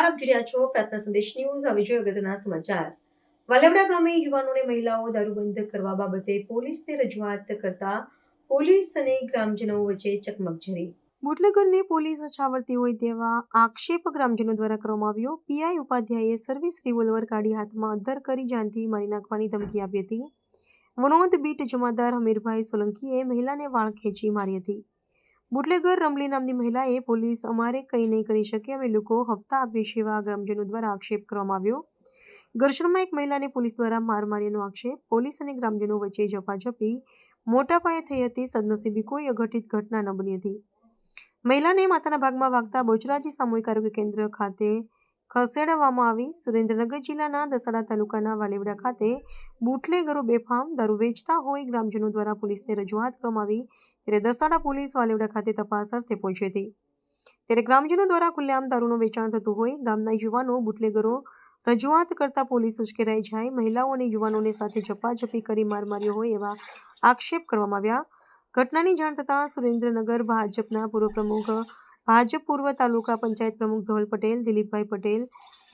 નમસ્કાર, આપ જોઈ રહ્યા છો પ્રાર્થના સંદેશ ન્યૂઝ. હવે જોઈએ અગત્યના સમાચાર. વાલેવડા ગામે યુવાનોને મહિલાઓ દારૂબંધ કરવા બાબતે પોલીસને રજૂઆત કરતા પોલીસ અને ગ્રામજનો વચ્ચે ચકમકઝરી. બુટલેગરને પોલીસ છાવરતી હોય તેવા આક્ષેપ ગ્રામજનો દ્વારા કરવામાં આવ્યો. પીઆઈ ઉપાધ્યાયે સર્વિસ રિવોલ્વર કાઢી હાથમાં અદ્ધર કરી જાનથી મારી નાખવાની ધમકી આપી હતી. વનોદ બીટ જમાદાર હમીરભાઈ સોલંકીએ મહિલાને વાળ ખેંચી મારી હતી. બુટલેગર રમલી નામની મહિલાએ પોલીસ અમારે કંઈ નહીં કરી શકે, અમે લોકો હપ્તા આપીએ છીએ એવા ગ્રામજનો દ્વારા આક્ષેપ કરવામાં આવ્યો. ઘર્ષણમાં એક મહિલાને પોલીસ દ્વારા માર માર્યાનો આક્ષેપ. પોલીસ અને ગ્રામજનો વચ્ચે ઝપાઝપી મોટા પાયે થઈ હતી. સદનસીબે કોઈ અઘટિત ઘટના ન બની હતી. મહિલાને માથાના ભાગમાં વાગતા બહુચરાજી સામૂહિક આરોગ્ય કેન્દ્ર ખાતે ખસેડવામાં આવી. સુરેન્દ્રનગર જિલ્લાના દસાડા તાલુકાના વાલેવડા ખાતે બુટલેગરો બેફામ દારૂ વેચતા હોય ગ્રામજનો દ્વારા પોલીસને રજૂઆત કરવામાં આવી. ત્યારે દસાડા પોલીસ વાલેવડા ખાતે તપાસ અર્થે પહોંચી હતી. ત્યારે ગ્રામજનો દ્વારા ખુલ્લેઆમ દારૂનું વેચાણ થતું હોય ગામના યુવાનો બુટલેગરો રજૂઆત કરતા પોલીસ ઉશ્કેરાઈ જાય, મહિલાઓ અને યુવાનોને સાથે ઝપાઝપી કરી માર માર્યો હોય એવા આક્ષેપ કરવામાં આવ્યા. ઘટનાની જાણ થતાં સુરેન્દ્રનગર ભાજપના પૂર્વ પ્રમુખ, ભાજપ પૂર્વ તાલુકા પંચાયત પ્રમુખ ધવલ પટેલ, દિલીપભાઈ પટેલ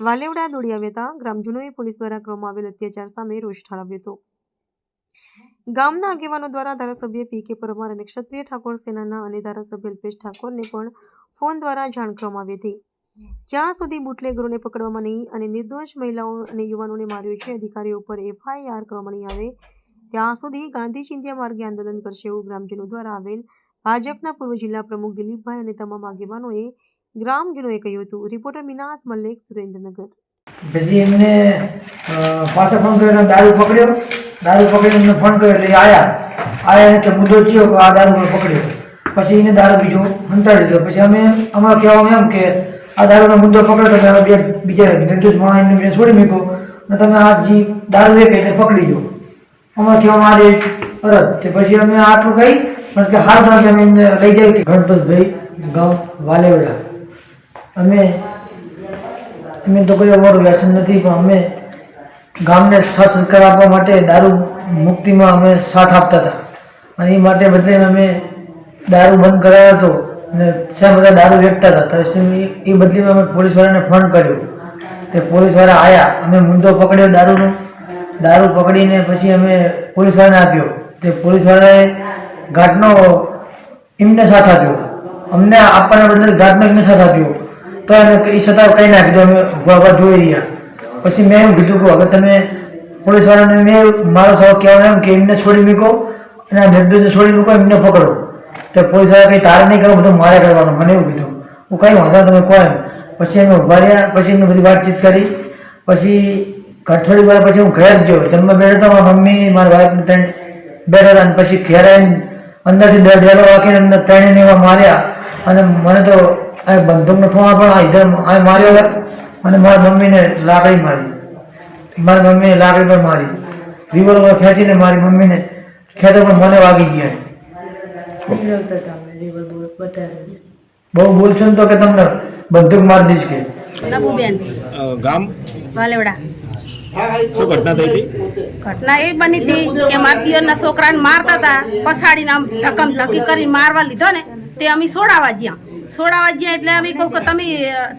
વાલેવડા દોડી આવ્યા હતા. ગ્રામજનોએ પોલીસ દ્વારા કરવામાં આવેલ અત્યાચાર સામે રોષ ઠાલવ્યો હતો. ગામના આગેવાનો દ્વારા ધારાસભ્ય પી.કે. પરમાર અને ક્ષત્રિય ઠાકોર સેનાના અને ધારાસભ્ય અલ્પેશ ઠાકોરને પણ ફોન દ્વારા જાણ કરવામાં આવી હતી. જ્યાં સુધી બુટલેગરોને પકડવામાં નહીં અને નિર્દોષ મહિલાઓ અને યુવાનોને માર્યો છે, અધિકારીઓ પર FIR કરવામાં નહીં આવે ત્યાં સુધી ગાંધી ચિંધ્યા માર્ગે આંદોલન કરશે એવું ગ્રામજનો દ્વારા આવેલ ભાજપના પૂર્વ જિલ્લા પ્રમુખ દિલીપભાઈ અને તમામ આગેવાનોએ ગ્રામજનોએ કહ્યું હતું. રિપોર્ટર મિનાઝ મલ્લિક, સુરેન્દ્રનગર. પછી એમને પાછો ફોન કર્યો, દારૂ પકડીને એમને ફોન કર્યો એટલે આયા કે મુદ્દો થયો કે આ દારૂ પકડ્યો. પછી એને દારૂ બીજો હંતાડી દીધો. પછી અમે અમારા કહેવામાં એમ કે આ દારૂનો મુદ્દો પકડ્યો તો તમે બીજા નિર્દોષ માણસ એમને છોડી મૂકો અને તમે આ જે દારૂ વેચે એટલે પકડી દો. અમારે કહેવામાં આજે અરજ. પછી અમે આટલું કહી પણ કે હાલ તમે અમે એમને લઈ જાય કે ગણપતભાઈ ગામ વાલેવડા. અમે તો કોઈ અમારું વ્યસન નથી, પણ અમે ગામને સંસ્કાર આપવા માટે દારૂ મુક્તિમાં અમે સાથ આપતા હતા અને એ માટે બદલે અમે દારૂ બંધ કરાવ્યો હતો અને ત્યાં બધા દારૂ વેચતા હતા. તો એ બદલીમાં અમે પોલીસવાળાને ફોન કર્યો. તે પોલીસવાળા આવ્યા, અમે મુદ્દો પકડ્યો દારૂનો. દારૂ પકડીને પછી અમે પોલીસવાળાને આપ્યો. તે પોલીસવાળાએ ઘાટનો એમને સાથ આપ્યો, અમને આપવાના બદલે ઘાટનો એમને સાથ આપ્યો. તો એને એ છતાં કંઈ ના કીધું, અમે ઉભા જોઈ રહ્યા. પછી મેં એવું કીધું કે હવે તમે પોલીસવાળાને મેં મારો સવાલ કહેવાનો એમ કે એમને છોડી મૂકો અને આ નિર્દોષને છોડી મૂકો, એમને પકડો. તો પોલીસવાળા કંઈ તારે નહીં કરો, બધું મારે કરવાનું. મને એવું કીધું. હું કંઈ વાંધો તમે કહો એમ. પછી અમે ઉભા રહ્યા. પછી એમને બધી વાતચીત કરી. પછી થોડી વાર પછી હું ઘરે જ ગયો. જમવા બેઠો હતો, મારા મમ્મી મારા વાઈફ ત્રણ બેઠા હતા. અને પછી ઘેર આવીને અંદરથી ડેલો રાખીને એમને ત્રણેયને એવા માર્યા. અને મને તો આ બંદૂકનો થોડા પણ ઇધર આ માર્યો અને મારી મમ્મીને લાકડી મારી. મારી મમ્મીને લાકડી પર મારી. રિવોલ્વર ખેંચીને મારી મમ્મીને ખેંચો પણ મને વાગી ગયા. બહુ બોલશો ને તો કે તમને બંદૂક મારી દઈશ કે. નબુબેન ગામ વાલેવડા. શું ઘટના થઈ હતી? ઘટના એ બની હતી કે મારા દિયરના છોકરાને મારતા હતા, પછાડીને આમ ધક્કમ ધક્કી કરીને મારવા લીધો ને તે અમે છોડાવા ગયા એટલે અમે કહું કે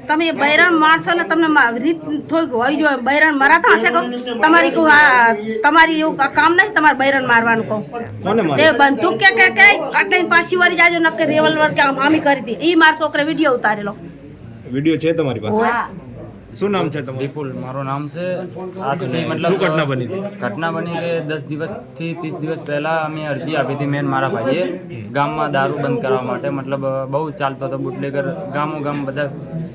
તમે બૈરાન માણસો ને તમને રીત થોડીક હોવી જોઈએ. બૈરાન મરાતા હશે કહું તમારી કહું તમારી એવું કામ નહીં તમારે બૈરાન મારવાનું કહું. તે બંદૂક કે એટલે પાછી વાળી જાજો નક્કી રિવોલ્વર કે આમી કરી હતી. એ મારા છોકરે વિડીયો ઉતારેલો. વિડીયો છે તમારી પાસે? શું નામ છે તમારું? વિપુલ મારું નામ છે. આજથી મતલબ શું ઘટના બની હતી? ઘટના બની કે 10 દિવસથી 30 દિવસ પહેલાં અમે અરજી આપી હતી મેં મારા ભાઈએ ગામમાં દારૂ બંધ કરવા માટે. મતલબ બહુ ચાલતો હતો બુટલેગર ગામો ગામ બધા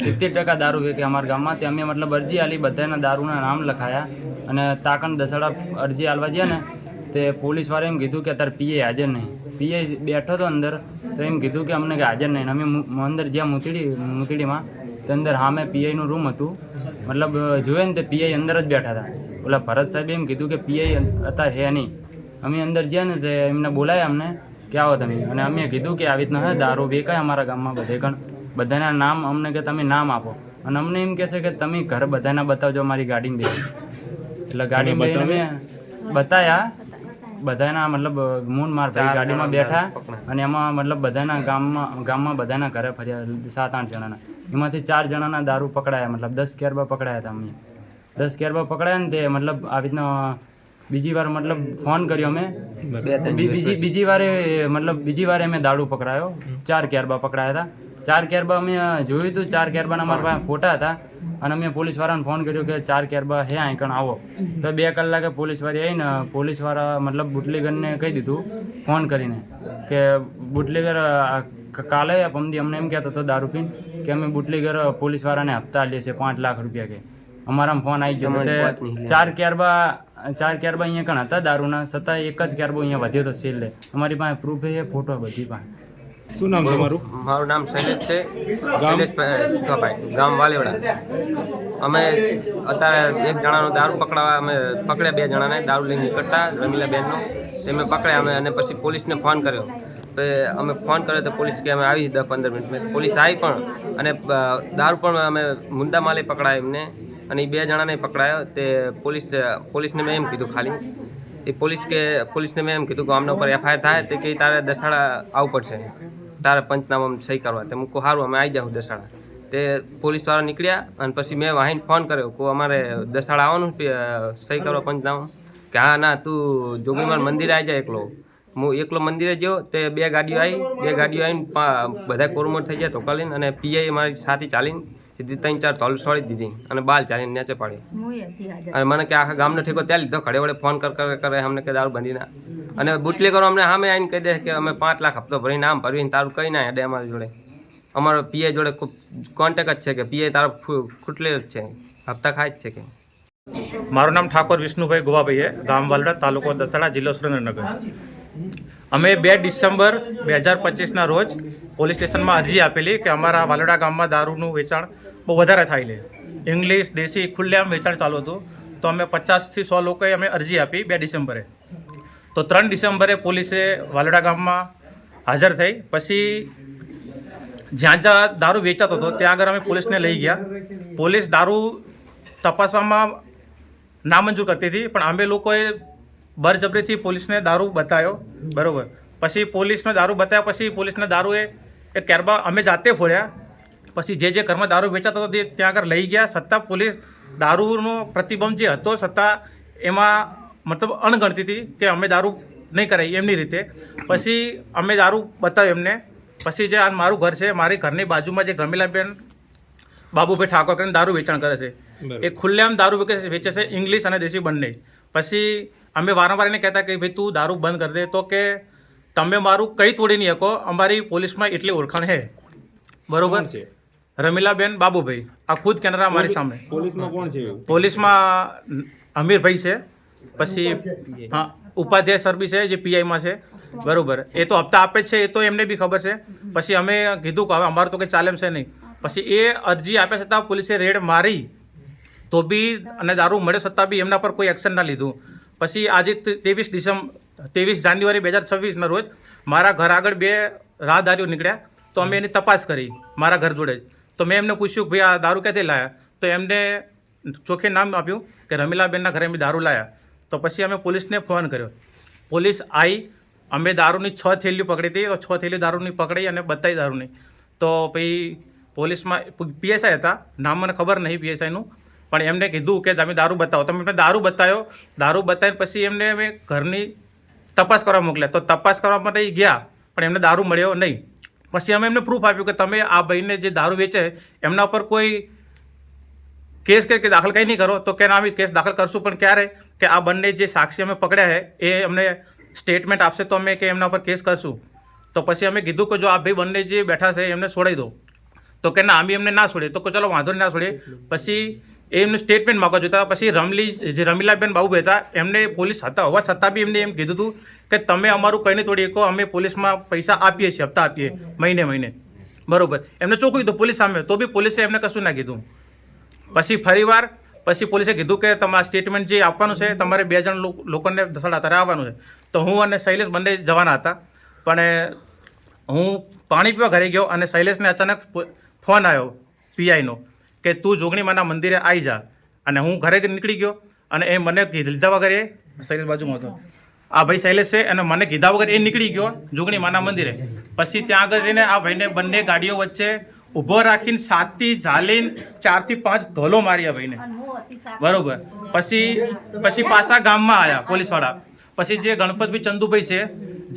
70% દારૂ વેચે અમારા ગામમાં. તે અમે મતલબ અરજી આલી, બધાના દારૂના નામ લખાયા અને તાકણ દસાડા અરજી આલવા ગયા ને તે પોલીસવાળાએ એમ કીધું કે અત્યારે પીએ હાજર નહીં. પીએ બેઠો હતો અંદર તો એમ કીધું કે અમને કે હાજર નહીં. અમે અંદર જ્યાં મૂતડીમાં તો અંદર સામે પીઆઈનું રૂમ હતું. મતલબ જોયે ને તે પીઆઈ અંદર જ બેઠા હતા. ઓલા ભરત સાહેબે એમ કીધું કે પીઆઈ અત્યારે હે નહીં. અમે અંદર ગયા ને તે એમને બોલાયા અમને કે આવો તમે. અને અમે કીધું કે આવી રીતના હે દારૂ વેચાય અમારા ગામમાં બધે કણ. બધાના નામ અમને કે તમે નામ આપો. અને અમને એમ કહેશે કે તમે ઘર બધાના બતાવજો અમારી ગાડીમાં બેસી. એટલે ગાડી બેસીને મેં બતાવ્યા બધાના. મતલબ મૂન માર ભાઈ ગાડીમાં બેઠા અને એમાં મતલબ બધાના ગામમાં બધાના ઘરે ફર્યા 7-8 જણાના. એમાંથી 4 જણાના દારૂ પકડાયા, મતલબ 10 કેરબા પકડાયા હતા અમે. 10 કેરબા પકડાયા ને તે મતલબ આવી રીતના બીજી વાર મતલબ ફોન કર્યો અમે, બીજી વારે અમે દારૂ પકડાયો. 4 કેરબા પકડાયા હતા. 4 કેરબા અમે જોયું હતું, 4 કેરબાના અમારા પાસે ફોટા હતા અને અમે પોલીસવાળાને ફોન કર્યો કે 4 કેરબા હે આંકણ આવો. તો 2 કલાકે પોલીસવાળી આવીને પોલીસવાળા મતલબ બુટલેગરને કહી દીધું ફોન કરીને કે બુટલેગર કાલે પમદી અમને એમ કહેતો હતો દારૂ પીને કે અમે બુટલેગર પોલીસવાળાને હપ્તા લે છે 5 લાખ રૂપિયા કે. અમારામાં ફોન આવી ગયો તો 4 કેરબા અહીંયા કણ હતા દારૂના, છતાં એક જ કેરબો અહીંયા વધ્યો હતો સેલ લે. અમારી પાસે પ્રૂફ છે, ફોટો બધી પાસે. શું નામ તમારું? મારું નામ શૈલેષ છે, શૈલેષભાઈ, ગામ વાલેવડા. અમે અત્યારે એક જણાનો દારૂ પકડાવા અમે પકડ્યા, 2 જણાને દારૂ લઈને નીકળતા રમીલાબેનનો તે અમે પકડ્યા અમે, અને પછી પોલીસને ફોન કર્યો. તો અમે ફોન કર્યો તો પોલીસ કે અમે આવી 10-15 મિનિટમાં. પોલીસ આવી પણ અને દારૂ પણ અમે મુદ્દા માલે પકડાયો એમને, અને એ 2 જણાને પકડાયો. તે પોલીસને મેં એમ કીધું ખાલી પોલીસને મેં એમ કીધું કે આમના ઉપર FIR થાય તે કે તારે દસાડા આવવું પડશે, તારે પંચનામામાં સહી કરવા. તે મૂકો સારું અમે આવી જાઉં દસાડા. તે પોલીસવાળા નીકળ્યા અને પછી મેં વાહીને ફોન કર્યો કે અમારે દસાડા આવવાનું સહી કરવા પંચનામા. કે હા ના તું જોગણીમાન મંદિરે આવી જાય એકલો. હું એકલો મંદિરે ગયો, તે 2 ગાડીઓ આવીને બધા કોરમોર થઈ ગયા ધોકા લઈને, અને PI મારી સાથે ચાલીને સીધી 3-4 ધોલ છોડી દીધી અને બાલ ચાલીને નીચે પાડી. અને મને કે આખા ગામનો ઠેકો ત્યાં લીધો, ઘડે વડે ફોન કરે અમને કે દારૂ બંધી ના. અને બુટલેગરો અમને સામે આવીને કહી દે કે અમે 5 લાખ હપ્તો ભરીને આમ ભરવીને તારું કંઈ ના હેડે અમારી જોડે. અમારો PI જોડે ખૂબ કોન્ટેક્ટ જ છે કે PI તારો ખૂટલે જ છે, હપ્તા ખાય જ છે કે. મારું નામ ઠાકોર વિષ્ણુભાઈ ગોવાભાઈ છે, ગામ વાલડા, તાલુકો દસાડા, જિલ્લો સુરેન્દ્રનગર. અમે 2 ડિસેમ્બર 2025ના રોજ પોલીસ સ્ટેશનમાં અરજી આપેલી કે અમારા વાલડા ગામમાં દારૂનું વેચાણ બહુ વધારે થાય છે. ઇંગ્લિશ દેશી ખુલ્લેઆમ વેચાણ ચાલુ હતું. તો અમે 50થી 100 લોકોએ અમે અરજી આપી 2 ડિસેમ્બરે. તો 3 ડિસેમ્બરે પોલીસે વાલડા ગામમાં હાજર થઈ. પછી જ્યાં દારૂ વેચાતો હતો ત્યાં આગળ અમે પોલીસને લઈ ગયા. પોલીસ દારૂ તપાસવામાં નામંજૂર કરતી હતી, પણ અમે લોકોએ બળજબરીથી પોલીસને દારૂ બતાવ્યો, બરાબર. પછી પોલીસને દારૂ બતાવ્યા પછી પોલીસને દારૂ એ કેરબા અમે જાતે ફોડ્યા. પછી જે ઘરમાં દારૂ વેચાતો હતો તે ત્યાં આગળ લઈ ગયા. છતાં પોલીસ દારૂનો પ્રતિબંધ જે હતો છતાં એમાં મતલબ અણગણતી હતી કે અમે દારૂ નહીં કરાવી એમની રીતે. પછી અમે દારૂ બતાવ્યો એમને. પછી જે આ મારું ઘર છે, મારી ઘરની બાજુમાં જે રમીલાબેન બાબુભાઈ ઠાકોર કરીને દારૂ વેચાણ કરે છે, એ ખુલ્લેઆમ દારૂ વેચે છે, ઇંગ્લિશ અને દેશી બંને. પછી અમે વારંવાર એને કહેતા કે ભાઈ તું દારૂ બંધ કરી દે. તો કે તમે મારું કંઈ તોડી નહીં શકો, અમારી પોલીસમાં એટલી ઓળખાણ છે, બરોબર. રમીલાબેન બાબુભાઈ, આ ખુદ કેનેરા મારી સામે. પોલીસમાં કોણ છે? પોલીસમાં અમીરભાઈ છે, પછી હા ઉપાધ્યાય સરબી છે જે PIમાં છે, બરોબર. એ તો હપ્તા આપે છે, એ તો એમને બી ખબર છે. પછી અમે કીધું કે હવે અમારું તો કંઈ ચાલે એમ છે નહીં. પછી એ અરજી આપ્યા છતાં પોલીસે રેડ મારી તો બી અને દારૂ મળે છતાં બી એમના પર કોઈ એક્શન ના લીધું. પછી આજે 23 જાન્યુઆરી 2026ના રોજ મારા ઘર આગળ 2 રાહદારીઓ નીકળ્યા. તો અમે એની તપાસ કરી મારા ઘર જોડે જ. તો મેં એમને પૂછ્યું કે ભાઈ આ દારૂ ક્યાંથી લાયા? તો એમને ચોખ્ખે નામ આપ્યું કે રમીલાબેનના ઘરે અમે દારૂ લાયા. તો પછી અમે પોલીસને ફોન કર્યો. પોલીસ આવી, અમે દારૂની 6 થેલીઓ પકડી હતી. તો 6 થેલીઓ દારૂની પકડી અને બતાવી દારૂની. તો પછી પોલીસમાં PSI હતા, નામ મને ખબર નહીં PSIનું, પણ એમને કીધું કે તમે દારૂ બતાવો. તમે એમને દારૂ બતાવ્યો. દારૂ બતાવીને પછી એમને અમે ઘરની તપાસ કરવા મોકલ્યા. તો તપાસ કરવા માટે ગયા, પણ એમને દારૂ મળ્યો નહીં. પછી અમે એમને પ્રૂફ આપ્યું કે તમે આ ભાઈને જે દારૂ વેચે એમના ઉપર કોઈ કેસ કે દાખલ કંઈ નહીં કરો. તો કે ના અમે કેસ દાખલ કરશું, પણ ક્યારે કે આ બંને જે સાક્ષી અમે પકડ્યા છે એ અમને સ્ટેટમેન્ટ આપશે તો અમે કે એમના ઉપર કેસ કરશું. તો પછી અમે કીધું કે જો આ ભાઈ બંને જે બેઠા છે એમને છોડાવી દો. તો કે ના અમે એમને ના છોડીએ. તો ચલો વાંધો નહીં, ના છોડીએ. પછી એમને સ્ટેટમેન્ટ માગવા જોતા. પછી રમીલાબેન બાબુભાઈ હતા, એમને પોલીસ હતા હોવા છતાં બી એમને એમ કીધું હતું કે તમે અમારું કંઈ નહીં તોડી શકો, અમે પોલીસમાં પૈસા આપીએ છીએ, હપ્તા આપીએ મહિને, બરાબર. એમને ચોખ્ખું કીધું પોલીસ સામે, તો બી પોલીસે એમને કશું ના કીધું. પછી ફરીવાર પછી પોલીસે કીધું કે તમારા સ્ટેટમેન્ટ જે આપવાનું છે તમારે 2 જણ લોકોને દસાડા અત્યારે આવવાનું છે. તો હું અને શૈલેષ બંને જવાના હતા, પણ હું પાણી પીવા ઘરે ગયો અને શૈલેષને અચાનક ફોન આવ્યો PIનો કે તું જોગણીમાના મંદિરે આવી જા. અને હું ઘરે નીકળી ગયો અને એ મને લીધા વગર શૈલેષ બાજુમાં હતો, આ ભાઈ શૈલેષ છે, અને મને કીધા વગર એ નીકળી ગયો જોગણીમાના મંદિરે. પછી ત્યાં આગળ જઈને આ ભાઈને બંને ગાડીઓ વચ્ચે ઊભો રાખીને 7 થી ઝાલીને 4 થી 5 ધોલો માર્યા ભાઈને, બરોબર. પછી પાછા ગામમાં આવ્યા પોલીસવાળા. પછી જે ગણપતભાઈ ચંદુભાઈ છે,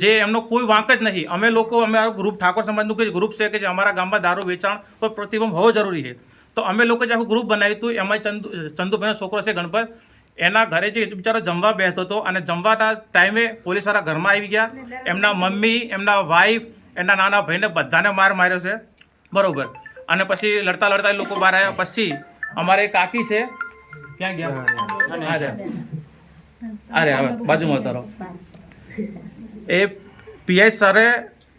જે એમનો કોઈ વાંક જ નહીં. અમે અમારું ગ્રુપ ઠાકોર સમાજનું કોઈ ગ્રુપ છે કે જે અમારા ગામમાં દારૂ વેચાણ પર પ્રતિબંધ હોવો જરૂરી છે. તો અમે લોકો જે આખું ગ્રુપ બનાવ્યું હતું, એમાં ચંદુભાઈનો છોકરો છે ગણપત, એના ઘરે જે બિચારો જમવા બેસતો હતો અને જમવાના ટાઈમે પોલીસવાળા ઘરમાં આવી ગયા. એમના મમ્મી, એમના વાઈફ, એમના નાના ભાઈને બધાને માર્યો છે, બરોબર. અને પછી લડતા લડતા એ લોકો બહાર આવ્યા. પછી અમારે એક કાકી છે, ક્યાં ગયા? અરે હવે બાજુમાં ઉતારો. એ પીઆઈ સરે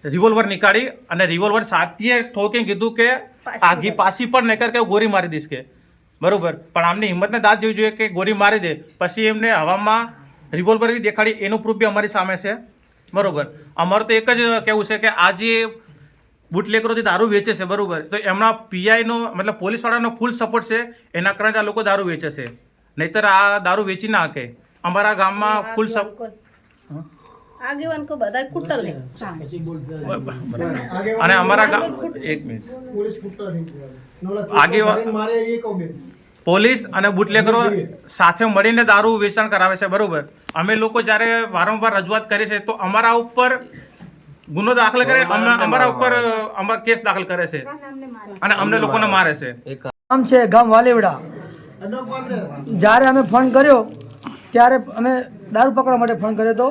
રિવોલ્વર નીકાળી અને રિવોલ્વર સાથીએ ઠોકીને કીધું કે આગી પાછી પણ નહીં કર કે ગોળી મારી દઈશ કે, બરોબર. પણ આમની હિંમતને દાદ જેવી જોઈએ કે ગોળી મારી દે. પછી એમને હવામાં રિવોલ્વર બી દેખાડી, એનું પ્રૂફ બી અમારી સામે છે, બરોબર. અમારું તો એક જ કહેવું છે કે આ જે બુટલેકરોથી દારૂ વેચે છે, બરોબર, તો એમના પીઆઈનો મતલબ પોલીસવાળાનો ફૂલ સપોર્ટ છે. એના કારણે આ લોકો દારૂ વેચે છે, નહીંતર આ દારૂ વેચી ના શકે. અમારા ગામમાં ફૂલ આગેવાન કો બધા કુટલ ને અને અમારા ગામ એક મિનિટ આગેવાન પોલીસ અને બુટલેકરો સાથે મળીને દારૂ વેચાણ કરાવે છે, બરોબર. અમે લોકો જ્યારે વારંવાર રજૂઆત કરીએ છીએ તો અમારા ઉપર ગુનો દાખલ કરે, અમારા ઉપર કેસ દાખલ કરે છે અને અમને લોકોને મારે છે. ગામ છે ગામ વાલેવડા. જ્યારે અમે ફોન કર્યો ત્યારે અમે દારૂ પકડવા માટે ફોન કર્યો હતો.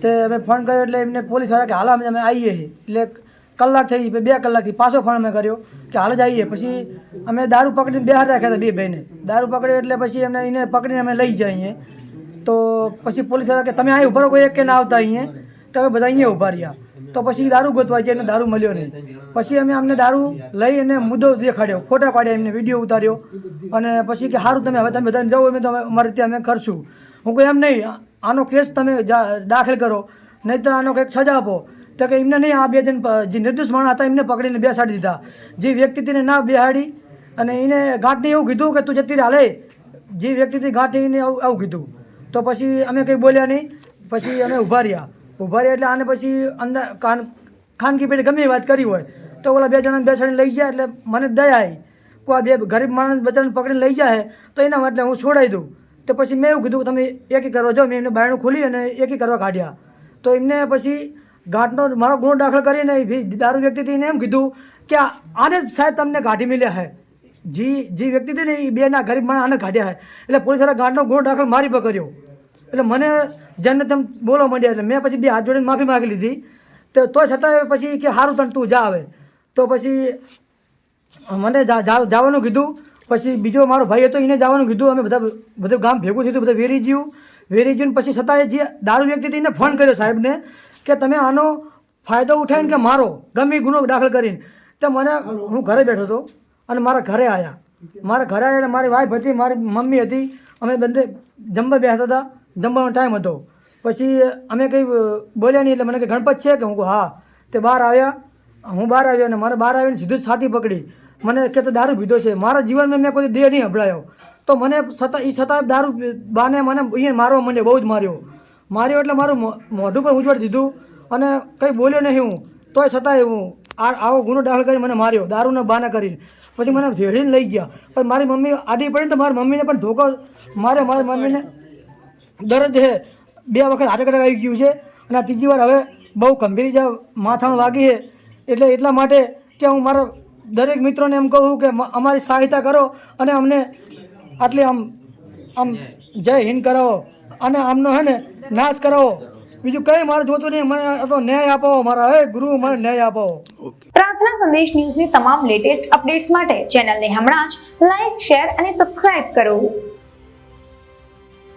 તે અમે ફોન કર્યો એટલે એમને પોલીસવાળા કે હાલ અમે આવીએ. એટલે કલાક થઈ, 2 કલાકથી પાછો ફોન અમે કર્યો કે હાલ જ આવીએ. પછી અમે દારૂ પકડીને બહાર રાખ્યા હતા 2 ભાઈને. દારૂ પકડ્યો એટલે પછી એને પકડીને અમે લઈ જાય અહીંયા. તો પછી પોલીસવાળા કે તમે અહીં ઉભા રહો, કોઈ એક કે ના આવતા અહીંયા. તો અમે બધા અહીંયા ઉભા રહ્યા. તો પછી દારૂ ગોતવા ગયા, દારૂ મળ્યો નહીં. પછી અમે અમને દારૂ લઈ અને મુદ્દો દેખાડ્યો, ફોટા પાડ્યા, એમને વિડીયો ઉતાર્યો. અને પછી કે સારું તમે બધાને જાઓ, અમે તો અમારી રીતે અમે કરશું. હું કહું એમ નહીં, આનો કેસ તમે દાખલ કરો, નહીં તો આનો કંઈક સજા આપો. તો કે એમને નહીં, આ 2 જણ જે નિર્દોષ માણસ હતા એમને પકડીને બેસાડી દીધા. જે વ્યક્તિ તેને ના બેહાડી અને એને ગાંઠને એવું કીધું કે તું જતી હાલે, જે વ્યક્તિથી ગાંઠને એને આવું કીધું. તો પછી અમે કંઈ બોલ્યા નહીં. પછી અમે ઊભા રહ્યા એટલે આને પછી અંદર ખાનગી પેટે ગમે એ વાત કરી હોય તો ઓલા 2 જણાને બેસાડીને લઈ ગયા. એટલે મને દયા આવી, કોઈ 2 ગરીબ માણસ બચારાને પકડીને લઈ જાય તો એના માટે હું છોડાવી દઉં. તો પછી મેં એવું કીધું કે તમે એકી કરવા જાઓ. મેં એમને બાયણું ખોલી અને એકી કરવા કાઢ્યા. તો એમને પછી ગાંઠનો મારો ગુનો દાખલ કરીને દારૂ વ્યક્તિથી એને એમ કીધું કે આને સાહેબ તમને કાઢી મળ્યા છે, જે વ્યક્તિ હતી ને એ 2 ગરીબ માણસ આને કાઢ્યા છે. એટલે પોલીસવાળા ગાંઠનો ગુનો દાખલ મારી પર કર્યો. એટલે મને જેમને તેમ બોલવા માંડ્યા. એટલે મેં પછી 2 હાથ જોડીને માફી માગી લીધી. તો છતાં પછી કે સારું તને તું જા આવે. તો પછી મને જવાનું કીધું. પછી બીજો મારો ભાઈ હતો એને જવાનું કીધું. અમે બધું ગામ ભેગું થયું, બધા વેરી ગયું. પછી છતાંય જે દારૂ વ્યક્તિ હતી એને ફોન કર્યો સાહેબને કે તમે આનો ફાયદો ઉઠાવીને કે મારો ગમે ગુનો દાખલ કરીને. તો હું ઘરે બેઠો હતો અને મારા ઘરે આવ્યા. મારી વાઈફ હતી, મારી મમ્મી હતી. અમે બંને જમવા બેસતા હતા, જમવાનો ટાઈમ હતો. પછી અમે કંઈ બોલ્યા નહીં. એટલે મને કે ગણપત છે કે? હું કહું હા. તે બહાર આવ્યા, હું બહાર આવ્યો અને મારે બહાર આવીને સીધું જ છાતી પકડી. મને કે તો દારૂ પીધો છે. મારા જીવનમાં મેં કોઈ દેહ નહીં સંભળાયો. તો મને છતાં દારૂ બાને મને અહીંયા મારવા માંડ્યો, બહુ જ માર્યો. એટલે મારું મોઢું પર ઉજવડી દીધું અને કંઈ બોલ્યો નહીં હું. તોય છતાંય હું આવો ગુનો દાખલ કરી મને માર્યો, દારૂના બાના કરીને. પછી મને ઝેડીને લઈ ગયા. પણ મારી મમ્મી આડી પડીને તો મારી મમ્મીને પણ ધોકો માર્યો. મારી મમ્મીને દર્દ છે, 2 વખત હાર્ટ એટેક આવી ગયું છે અને આ 3જી વાર હવે બહુ ગંભીર ઇજા માથામાં વાગી છે. એટલે એટલા માટે કે હું મારા દરેક મિત્રોને એમ કહું કે અમારી સહાયતા કરો અને અમને આટલી આમ જય હિન્દ કરાવો અને આમનો હે ને નાશ કરાવો. બીજું કંઈ મારે જોતું નહીં. મને આટલો ન્યાય આપો, મારા હે ગુરુ, મને ન્યાય આપો. પ્રાર્થના સંદેશ ન્યૂઝની તમામ લેટેસ્ટ અપડેટ્સ માટે ચેનલને હમણાં જ લાઈક, શેર અને સબસ્ક્રાઇબ કરો.